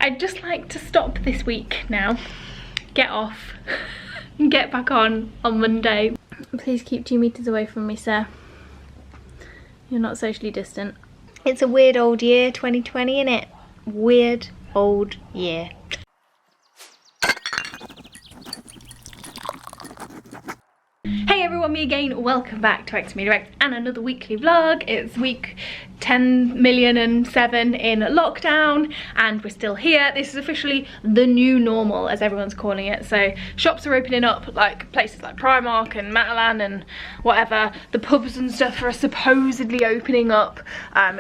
I'd just like to stop this week now, get off and get back on Monday. Please keep 2 meters away from me, sir. You're not socially distant. It's a weird old year, 2020, innit? Weird old year. Hey everyone, me again. Welcome back to xameliax and another weekly vlog. It's week 10,000,007 in lockdown and we're still here. This is officially the new normal, as everyone's calling it. So shops are opening up, like places like Primark and Matalan and whatever. The pubs and stuff are supposedly opening up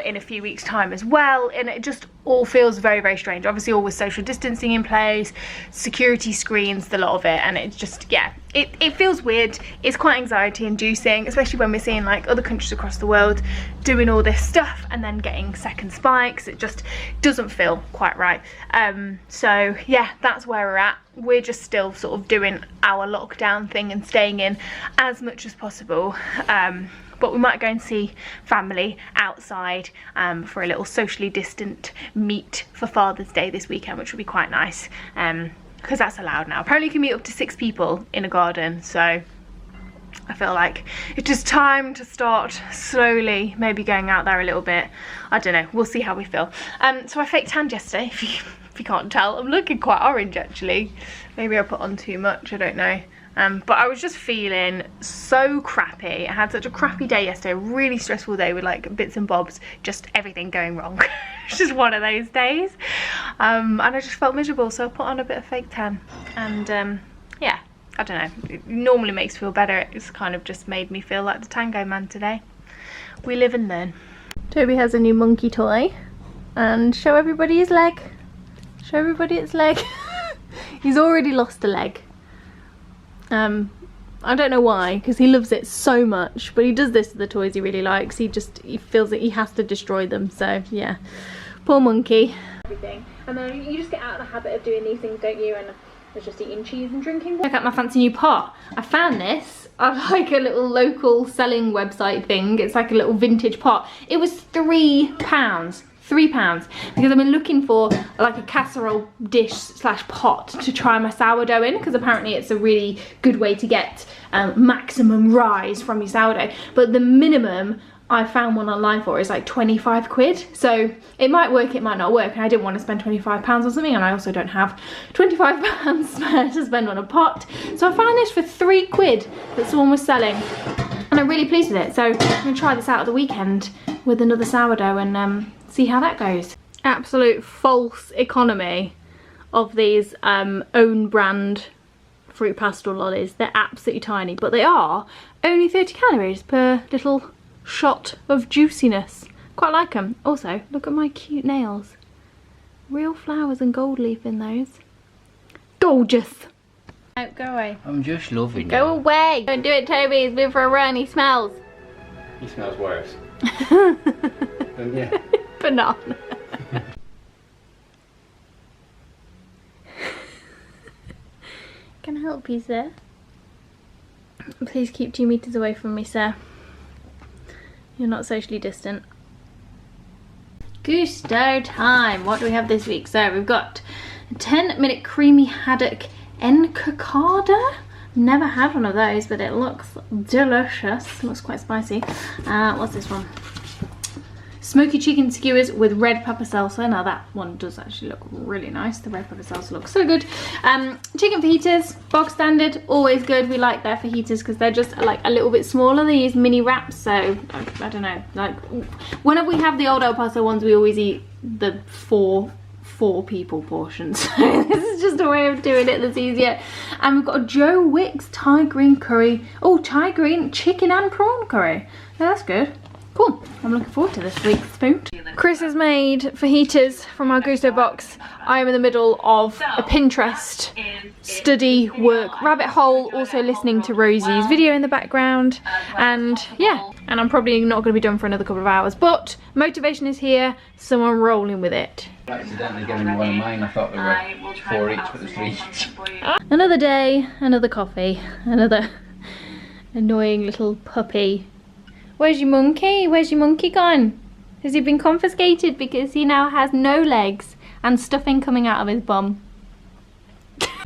in a few weeks time as well, and it just all feels very, very strange. Obviously all with social distancing in place, security screens, the lot of it, and it's just, yeah, it feels weird. It's quite anxiety inducing, especially when we're seeing like other countries across the world doing all this stuff and then getting second spikes. It just doesn't feel quite right. So yeah, that's where we're at. We're just still sort of doing our lockdown thing and staying in as much as possible. But we might go and see family outside for a little socially distant meet for Father's Day this weekend, which will be quite nice, because that's allowed now. Apparently you can meet up to 6 people in a garden, so I feel like it's just time to start slowly maybe going out there a little bit. I don't know, we'll see how we feel. So I fake tanned yesterday, if you can't tell. I'm looking quite orange actually. Maybe I put on too much, I don't know. But I was just feeling so crappy. I had such a crappy day yesterday, a really stressful day with like bits and bobs, just everything going wrong. It's just one of those days. And I just felt miserable, so I put on a bit of fake tan. And yeah, I don't know, it normally makes me feel better. It's kind of just made me feel like the tango man today. We live and learn. Toby has a new monkey toy, and show everybody his leg. Show everybody its leg. He's already lost a leg. I don't know why, because he loves it so much, but he does this to the toys he really likes. He feels that he has to destroy them, so yeah, poor monkey. Everything, and then you just get out of the habit of doing these things, don't you? And I was just eating cheese and drinking water. Check out my fancy new pot. I found this on like a little local selling website thing. It's like a little vintage pot. It was £3. £3, because I've been looking for like a casserole dish slash pot to try my sourdough in, because apparently it's a really good way to get maximum rise from your sourdough. But the minimum I found one online for is like 25 quid. So it might work, it might not work, and I didn't want to spend £25 on something, and I also don't have £25 spare to spend on a pot. So I found this for 3 quid that someone was selling, and I'm really pleased with it. So I'm gonna try this out at the weekend with another sourdough and see how that goes. Absolute false economy of these own brand fruit pastel lollies. They're absolutely tiny, but they are only 30 calories per little shot of juiciness. Quite like them. Also, look at my cute nails. Real flowers and gold leaf in those. Gorgeous. Oh, go away. I'm just loving it. Go away. Don't do it, Toby. He's been for a run. He smells. He smells worse. Yeah. Banana. Can I help you, sir? Please keep 2 meters away from me, sir. You're not socially distant. Gusto time. What do we have this week? So we've got a 10-minute creamy haddock enchilada. Never had one of those, but it looks delicious. It looks quite spicy. What's this one? Smoky chicken skewers with red pepper salsa. Now that one does actually look really nice. The red pepper salsa looks so good. Chicken fajitas, bog standard, always good. We like their fajitas because they're just like a little bit smaller. They use mini wraps, so I don't know. Like whenever we have the old El Paso ones, we always eat the four people portions. This is just a way of doing it that's easier. And we've got a Joe Wicks Thai green curry. Oh, Thai green chicken and prawn curry. Yeah, that's good. Cool. I'm looking forward to this week's food. Chris has made fajitas from our Gusto box. I am in the middle of a Pinterest study work rabbit hole, also listening to Rosie's video in the background, and yeah, and I'm probably not going to be done for another couple of hours, but motivation is here, so I'm rolling with it. Accidentally giving one of mine. I thought there were 4 each, but there's 3 each. Another day, another coffee, another annoying little puppy. Where's your monkey? Where's your monkey gone? Has he been confiscated because he now has no legs and stuffing coming out of his bum.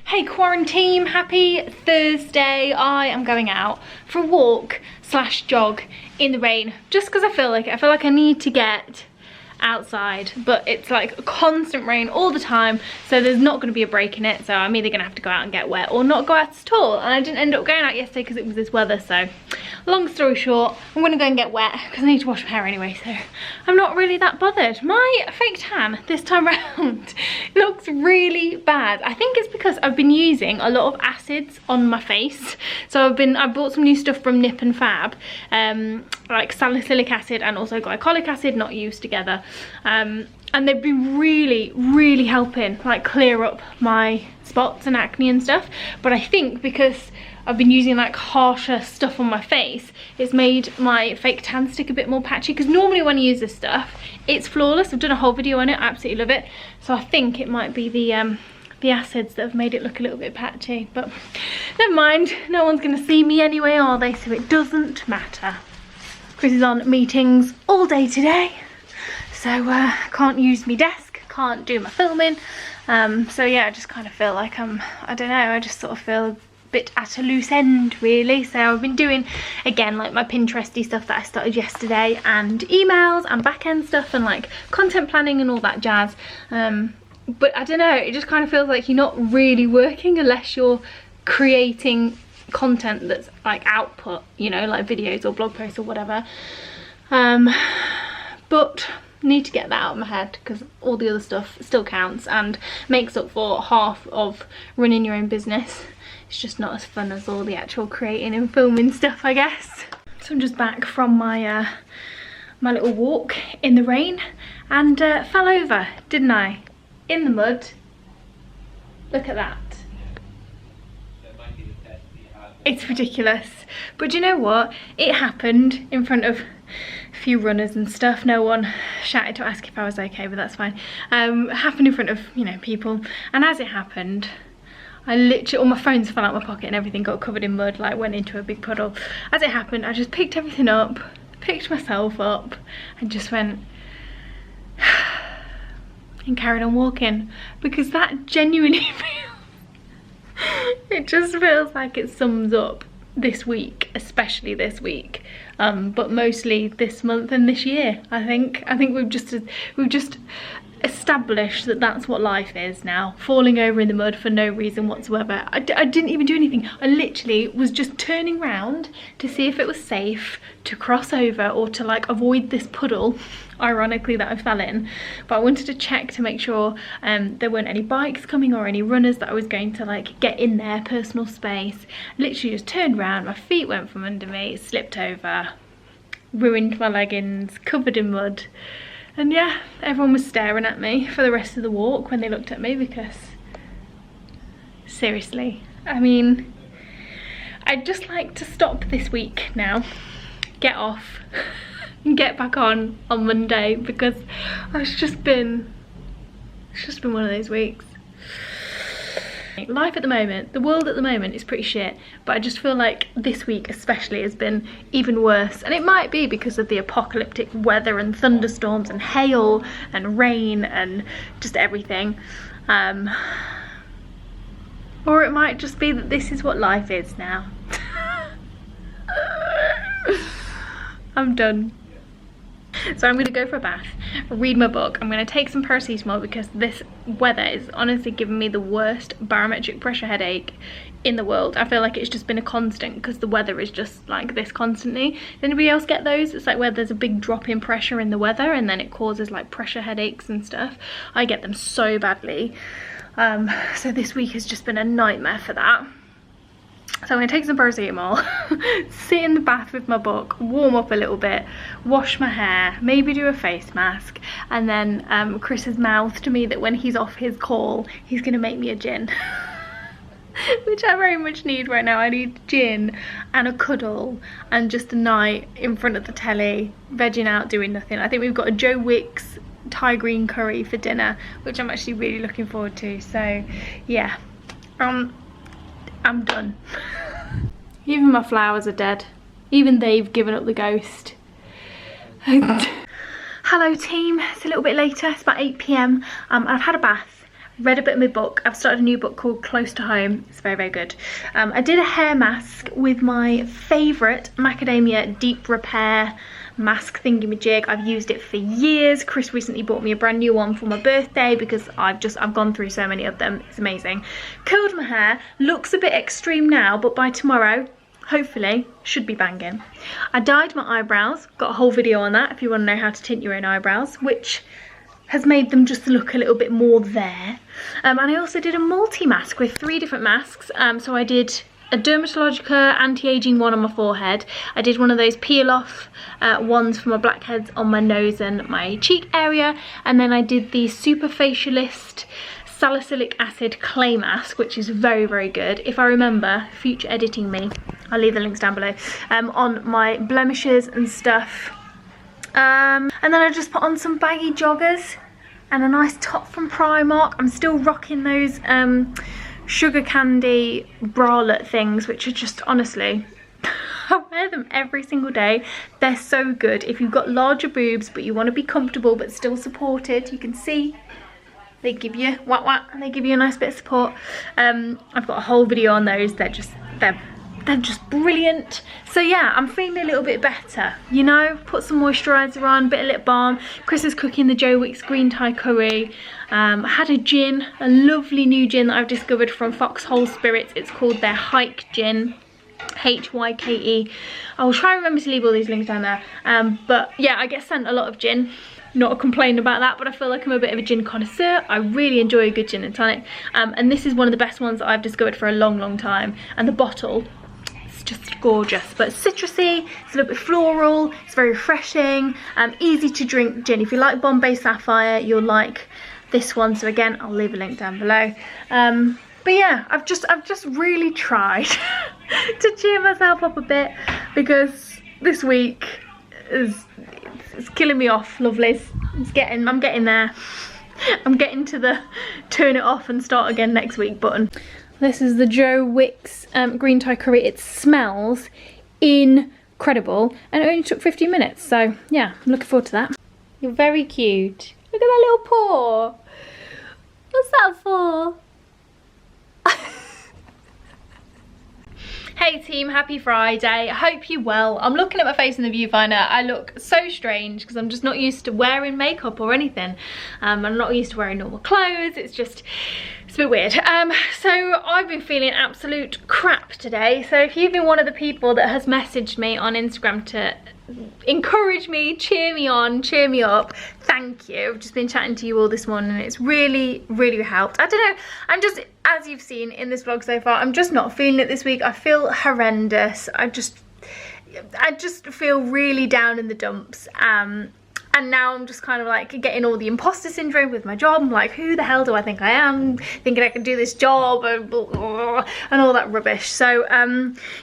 Hey quarantine, happy Thursday. I am going out for a walk / jog in the rain just because I feel like it. I feel like I need to get outside, but it's like constant rain all the time, so there's not going to be a break in it, so I'm either going to have to go out and get wet or not go out at all. And I didn't end up going out yesterday because it was this weather, so long story short, I'm going to go and get wet because I need to wash my hair anyway, so I'm not really that bothered. My fake tan this time around looks really bad. I think it's because I've been using a lot of acids on my face. So I bought some new stuff from Nip and Fab, like salicylic acid and also glycolic acid, not used together, and they've been really helping like clear up my spots and acne and stuff. But I think because I've been using like harsher stuff on my face, it's made my fake tan stick a bit more patchy, because normally when I use this stuff it's flawless. I've done a whole video on it, I absolutely love it. So I think it might be the acids that have made it look a little bit patchy, but never mind, no one's gonna see me anyway, are they? So it doesn't matter. Chris is on meetings all day today, so can't use my desk, can't do my filming, so yeah, I just kind of feel like I don't know, I just sort of feel a bit at a loose end really. So I've been doing again like my Pinteresty stuff that I started yesterday, and emails and back end stuff and like content planning and all that jazz, but I don't know, it just kind of feels like you're not really working unless you're creating content that's like output, you know, like videos or blog posts or whatever, but need to get that out of my head because all the other stuff still counts and makes up for half of running your own business. It's just not as fun as all the actual creating and filming stuff, I guess. So I'm just back from my my little walk in the rain and fell over, didn't I? In the mud. Look at that. It's ridiculous. But do you know what? It happened in front of a few runners and stuff. No one shouted to ask if I was okay, but that's fine. It happened in front of, you know, people. And as it happened, I literally, all my phones fell out my pocket and everything got covered in mud, like went into a big puddle. As it happened, I just picked everything up, picked myself up and just went and carried on walking, because that genuinely it just feels like it sums up this week, especially this week, but mostly this month and this year. I think we've just established that that's what life is now, falling over in the mud for no reason whatsoever. I didn't even do anything. I literally was just turning round to see if it was safe to cross over or to like avoid this puddle, ironically, that I fell in. But I wanted to check to make sure there weren't any bikes coming or any runners that I was going to like get in their personal space. Literally just turned around, my feet went from under me, slipped over, ruined my leggings, covered in mud. And yeah, everyone was staring at me for the rest of the walk when they looked at me, because seriously, I mean, I'd just like to stop this week now, get off and get back on Monday, because it's just been one of those weeks. Life at the moment, the world at the moment is pretty shit, but I just feel like this week especially has been even worse, and it might be because of the apocalyptic weather and thunderstorms and hail and rain and just everything, or it might just be that this is what life is now. I'm done. So I'm going to go for a bath, read my book. I'm going to take some paracetamol because this weather is honestly giving me the worst barometric pressure headache in the world. I feel like it's just been a constant because the weather is just like this constantly. Does anybody else get those? It's like where there's a big drop in pressure in the weather and then it causes like pressure headaches and stuff. I get them so badly. So this week has just been a nightmare for that. So I'm going to take some paracetamol, sit in the bath with my book, warm up a little bit, wash my hair, maybe do a face mask, and then Chris has mouthed to me that when he's off his call, he's going to make me a gin. Which I very much need right now. I need gin and a cuddle and just a night in front of the telly, vegging out, doing nothing. I think we've got a Joe Wicks Thai green curry for dinner, which I'm actually really looking forward to. So yeah, I'm done. Even my flowers are dead. Even they've given up the ghost. Hello team, it's a little bit later, it's about 8 PM. I've had a bath, read a bit of my book. I've started a new book called Close to Home. It's very, very good. I did a hair mask with my favourite macadamia deep repair mask thingy-majig. I've used it for years. Chris recently bought me a brand new one for my birthday because I've gone through so many of them. It's amazing. Curled my hair, looks a bit extreme now, but by tomorrow, hopefully, should be banging. I dyed my eyebrows, got a whole video on that if you want to know how to tint your own eyebrows, which has made them just look a little bit more there. And I also did a multi-mask with 3 different masks. So I did a Dermatologica anti-aging one on my forehead. I did one of those peel-off ones for my blackheads on my nose and my cheek area. And then I did the Superfacialist salicylic acid clay mask, which is very, very good. If I remember, future editing me, I'll leave the links down below, on my blemishes and stuff. And then I just put on some baggy joggers and a nice top from Primark. I'm still rocking those sugar candy bralette things, which are just, honestly, I wear them every single day. They're so good. If you've got larger boobs but you want to be comfortable but still supported, you can see they give you they give you a nice bit of support. I've got a whole video on those. They're just brilliant. So yeah, I'm feeling a little bit better, you know. Put some moisturiser on, bit of lip balm. Chris is cooking the Joe Wicks green Thai curry. I had a gin, a lovely new gin that I've discovered from Foxhole Spirits. It's called their Hike Gin, Hyke. I will try and remember to leave all these links down there. But yeah, I get sent a lot of gin. Not a complaint about that, but I feel like I'm a bit of a gin connoisseur. I really enjoy a good gin and tonic. And this is one of the best ones that I've discovered for a long, long time. And the bottle, it's just gorgeous. But it's citrusy, it's a little bit floral, it's very refreshing, easy to drink gin. If you like Bombay Sapphire, you'll like this one. So again, I'll leave a link down below. But yeah, I've just really tried to cheer myself up a bit, because this week it's killing me off, lovelies. I'm getting there. I'm getting to the turn it off and start again next week button. This is the Joe Wicks green Thai curry. It smells incredible and it only took 15 minutes. So yeah, I'm looking forward to that. You're very cute. Look at that little paw. What's that for? Hey team, happy Friday. I hope you're well. I'm looking at my face in the viewfinder. I look so strange because I'm just not used to wearing makeup or anything. I'm not used to wearing normal clothes. It's a bit weird. So I've been feeling absolute crap today. So if you've been one of the people that has messaged me on Instagram to encourage me, cheer me on, cheer me up, thank you. I've just been chatting to you all this morning and it's really, really helped. I don't know, I'm just, as you've seen in this vlog so far, I'm just not feeling it this week. I feel horrendous. I just feel really down in the dumps. And now I'm just kind of like getting all the imposter syndrome with my job. I'm like, who the hell do I think I am? Thinking I can do this job and all that rubbish. So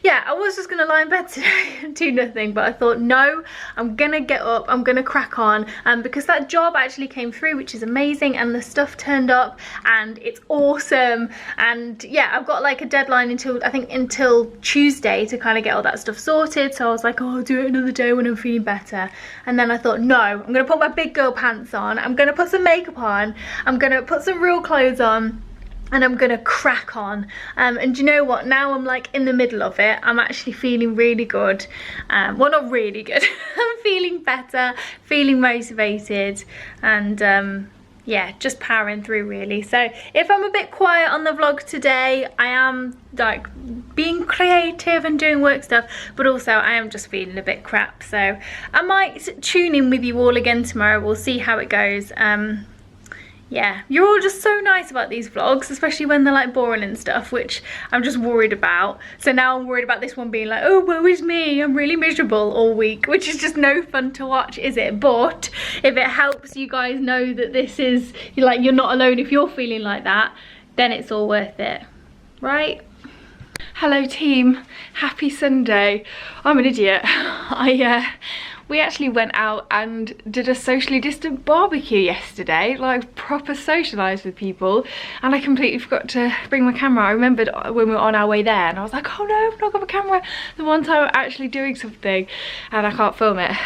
yeah, I was just gonna lie in bed today and do nothing, but I thought, no, I'm gonna get up, I'm gonna crack on, because that job actually came through, which is amazing, and the stuff turned up and it's awesome. And yeah, I've got like a deadline until, I think until Tuesday to kind of get all that stuff sorted. So I was like, oh, I'll do it another day when I'm feeling better. And then I thought, no, I'm gonna put my big girl pants on, I'm gonna put some makeup on, I'm gonna put some real clothes on, and I'm gonna crack on. And you know what, now I'm like in the middle of it. I'm actually feeling really good. Well, not really good. I'm feeling better, feeling motivated, and yeah, just powering through really. So if I'm a bit quiet on the vlog today, I am like being creative and doing work stuff, but also I am just feeling a bit crap. So I might tune in with you all again tomorrow. We'll see how it goes. Yeah, you're all just so nice about these vlogs, especially when they're like boring and stuff, which I'm just worried about. So now I'm worried about this one being like, oh, woe is me, I'm really miserable all week, which is just no fun to watch, is it? But if it helps you guys know that this is, like, you're not alone if you're feeling like that, then it's all worth it, right? Hello team, happy Sunday. I'm an idiot. I We actually went out and did a socially distant barbecue yesterday, like proper socialised with people, and I completely forgot to bring my camera. I remembered when we were on our way there and I was like, oh no, I've not got my camera. The one time I'm actually doing something and I can't film it.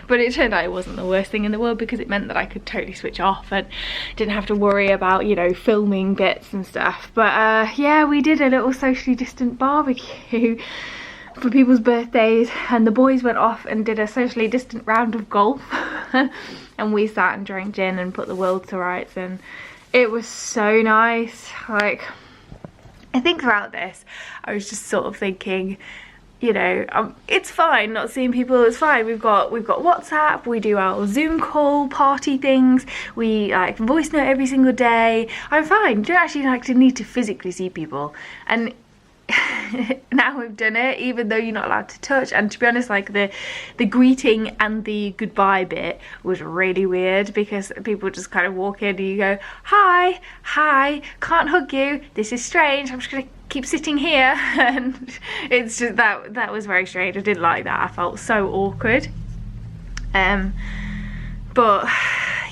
But it turned out it wasn't the worst thing in the world, because it meant that I could totally switch off and didn't have to worry about, you know, filming bits and stuff. But yeah, we did a little socially distant barbecue for people's birthdays, and the boys went off and did a socially distant round of golf and we sat and drank gin and put the world to rights, and it was so nice. Like, I think throughout this I was just sort of thinking, you know, it's fine not seeing people, it's fine. We've got WhatsApp, we do our Zoom call party things, we like voice note every single day. I'm fine, don't actually like to need to physically see people. And now we've done it, even though you're not allowed to touch. And to be honest, like the greeting and the goodbye bit was really weird, because people just kind of walk in and you go, hi, can't hug you, this is strange, I'm just gonna keep sitting here. And it's just that was very strange. I didn't like that. I felt so awkward. But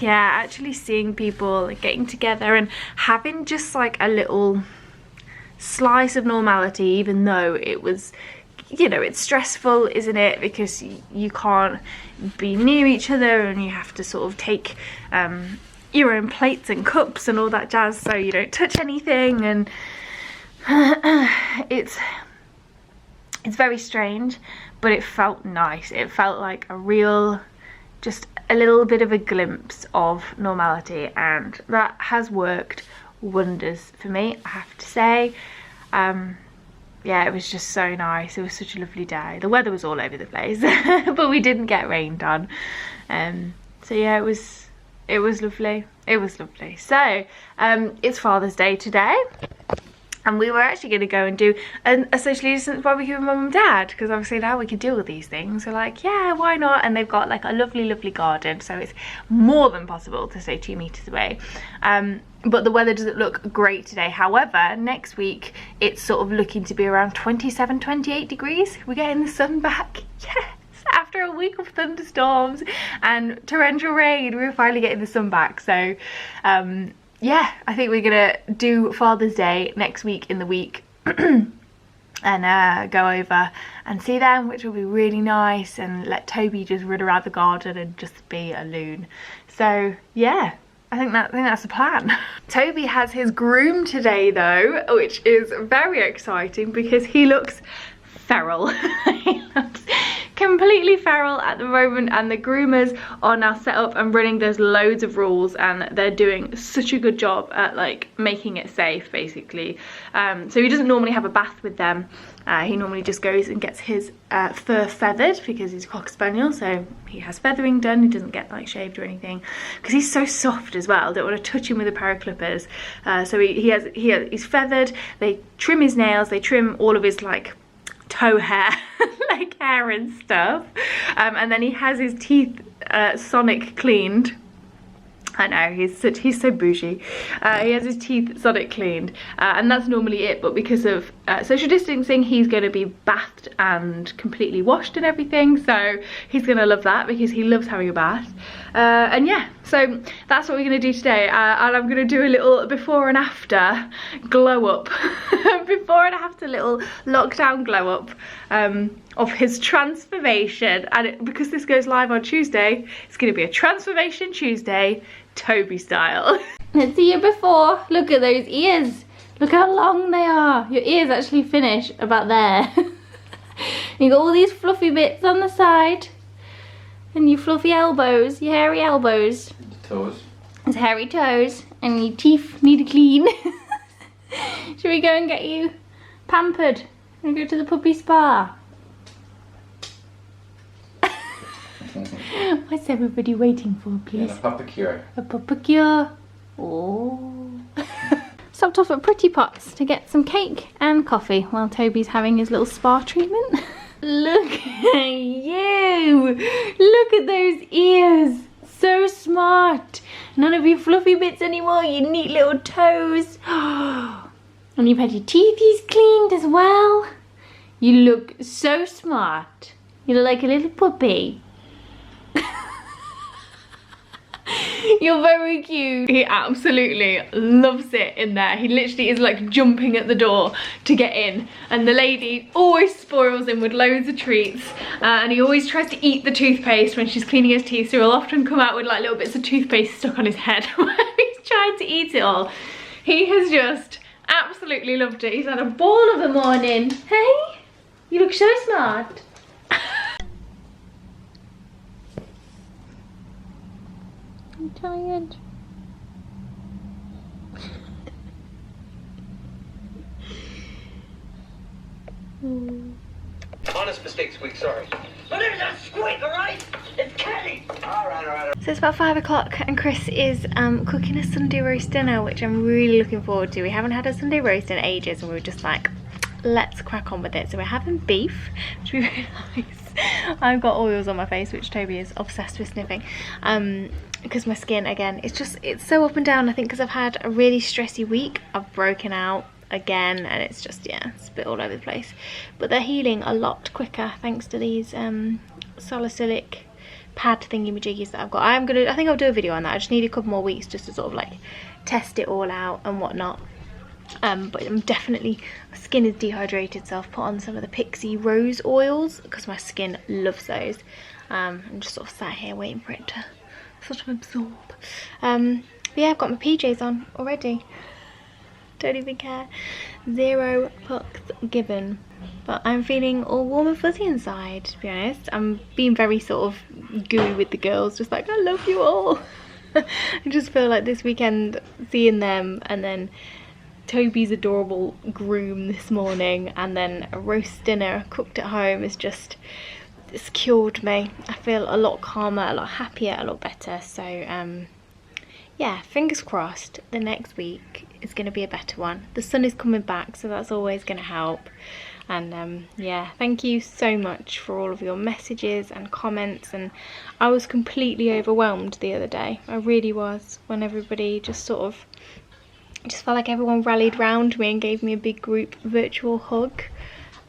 yeah, actually seeing people, like, getting together and having just like a little slice of normality, even though it was, you know, it's stressful, isn't it, because you can't be near each other and you have to sort of take your own plates and cups and all that jazz, so you don't touch anything. And it's very strange, but it felt nice. It felt like a real, just a little bit of a glimpse of normality, and that has worked wonders for me, I have to say. Yeah, it was just so nice. It was such a lovely day. The weather was all over the place but we didn't get rained on. So yeah, it was lovely. It was lovely. So it's Father's Day today, and we were actually going to go and do a socially distanced barbecue with Mum and Dad, because obviously now we can do all these things. We're like, yeah, why not? And they've got like a lovely garden, so it's more than possible to stay 2 meters away. But the weather doesn't look great today. However, next week it's sort of looking to be around 27, 28 degrees. We're getting the sun back. Yes! After a week of thunderstorms and torrential rain, we're finally getting the sun back. So yeah, I think we're gonna do Father's Day next week in the week and go over and see them, which will be really nice, and let Toby just run around the garden and just be a loon. So yeah, I think that's the plan. Toby has his groom today though, which is very exciting because he looks feral. He looks completely feral at the moment, and the groomers are now set up and running. There's loads of rules and they're doing such a good job at like making it safe, basically. So he doesn't normally have a bath with them. He normally just goes and gets his fur feathered, because he's a cocker spaniel, so he has feathering done. He doesn't get like shaved or anything, because he's so soft as well. Don't want to touch him with a pair of clippers. So he's feathered. They trim his nails, they trim all of his like toe hair, like hair and stuff, and then he has his teeth sonic cleaned. I know, he's so bougie. He has his teeth sonic cleaned, and that's normally it, but because of social distancing, he's going to be bathed and completely washed and everything, so he's going to love that, because he loves having a bath. And yeah, so that's what we're going to do today, and I'm going to do a little before and after glow up before and after little lockdown glow up of his transformation. And because this goes live on Tuesday, it's going to be a transformation Tuesday, Toby style. Let's see you before. Look at those ears. Look how long they are. Your ears actually finish about there. You got all these fluffy bits on the side. And your fluffy elbows, your hairy elbows. Toes. His hairy toes. And your teeth need a clean. Should we go and get you pampered? And go to the puppy spa? What's everybody waiting for, please? Yeah, a pupacure. A pupacure. Oh. Stopped off at Pretty Pots to get some cake and coffee while Toby's having his little spa treatment. Look at you. Look at those ears. So smart. None of your fluffy bits anymore, you neat little toes. And you've had your teethies cleaned as well. You look so smart. You look like a little puppy. You're very cute. He absolutely loves it in there. He literally is like jumping at the door to get in. And the lady always spoils him with loads of treats. And he always tries to eat the toothpaste when she's cleaning his teeth. So he'll often come out with like little bits of toothpaste stuck on his head where he's trying to eat it all. He has just absolutely loved it. He's had a ball of the morning. Hey, you look so smart. I'm tired. Honest mistakes week, sorry. But there's a squeak, alright? It's Kenny! Alright. So it's about 5 o'clock and Chris is cooking a Sunday roast dinner, which I'm really looking forward to. We haven't had a Sunday roast in ages and we were just like, let's crack on with it. So we're having beef, which would be really nice. I've got oils on my face, which Toby is obsessed with sniffing. Because my skin, again, it's so up and down. I think because I've had a really stressy week, I've broken out again and it's just, yeah, it's a bit all over the place. But they're healing a lot quicker thanks to these salicylic pad thingy-majiggies that I've got. I think I'll do a video on that. I just need a couple more weeks just to sort of like test it all out and whatnot. But I'm definitely, my skin is dehydrated, so I've put on some of the Pixie Rose oils because my skin loves those. I'm just sort of sat here waiting for it to sort of absorb. Yeah, I've got my PJs on already. Don't even care. 0 fucks given. But I'm feeling all warm and fuzzy inside, to be honest. I'm being very sort of gooey with the girls, just like, I love you all. I just feel like this weekend seeing them, and then Toby's adorable groom this morning, and then a roast dinner cooked at home is just, it's cured me. I feel a lot calmer, a lot happier, a lot better. So yeah, fingers crossed the next week is going to be a better one. The sun is coming back, so that's always going to help. And yeah, thank you so much for all of your messages and comments. And I was completely overwhelmed the other day, I really was, when everybody just sort of, I just felt like everyone rallied round me and gave me a big group virtual hug,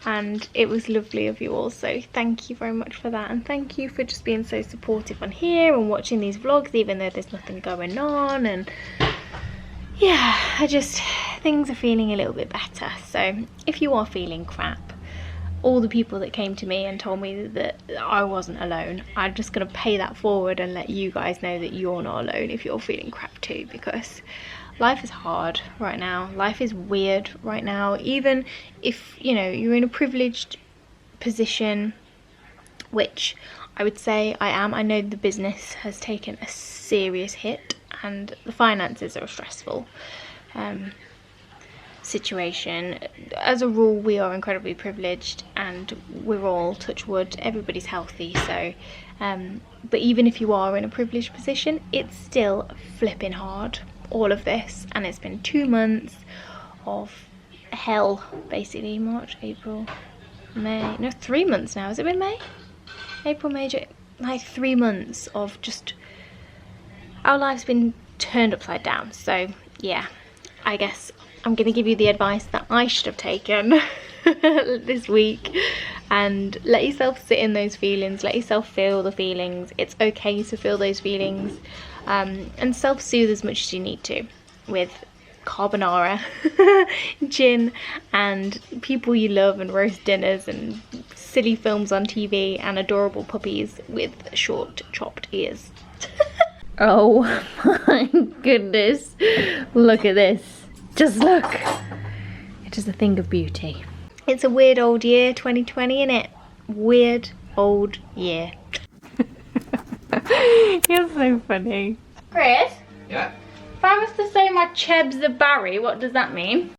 and it was lovely of you all. So thank you very much for that, and thank you for just being so supportive on here and watching these vlogs even though there's nothing going on. And yeah, things are feeling a little bit better. So if you are feeling crap, all the people that came to me and told me that I wasn't alone, I'm just going to pay that forward and let you guys know that you're not alone if you're feeling crap too, because life is hard right now. Life is weird right now. Even if, you know, you're in a privileged position, which I would say I am. I know the business has taken a serious hit and the finances are a stressful situation. As a rule, we are incredibly privileged and we're all, touch wood, everybody's healthy. So but even if you are in a privileged position, it's still flipping hard, all of this. And it's been 2 months of hell, basically. March, April, May, no, 3 months now. Has it been May? April, May, like 3 months of just, our life's been turned upside down. So yeah, I guess I'm gonna give you the advice that I should have taken this week, and let yourself sit in those feelings, let yourself feel the feelings. It's okay to feel those feelings, and self-soothe as much as you need to with carbonara, gin, and people you love, and roast dinners, and silly films on TV, and adorable puppies with short chopped ears. Oh my goodness, look at this, just look, it is a thing of beauty. It's a weird old year, 2020, innit? Weird old year. You're so funny. Chris? Yeah? If I was to say my chebs are Barry, what does that mean?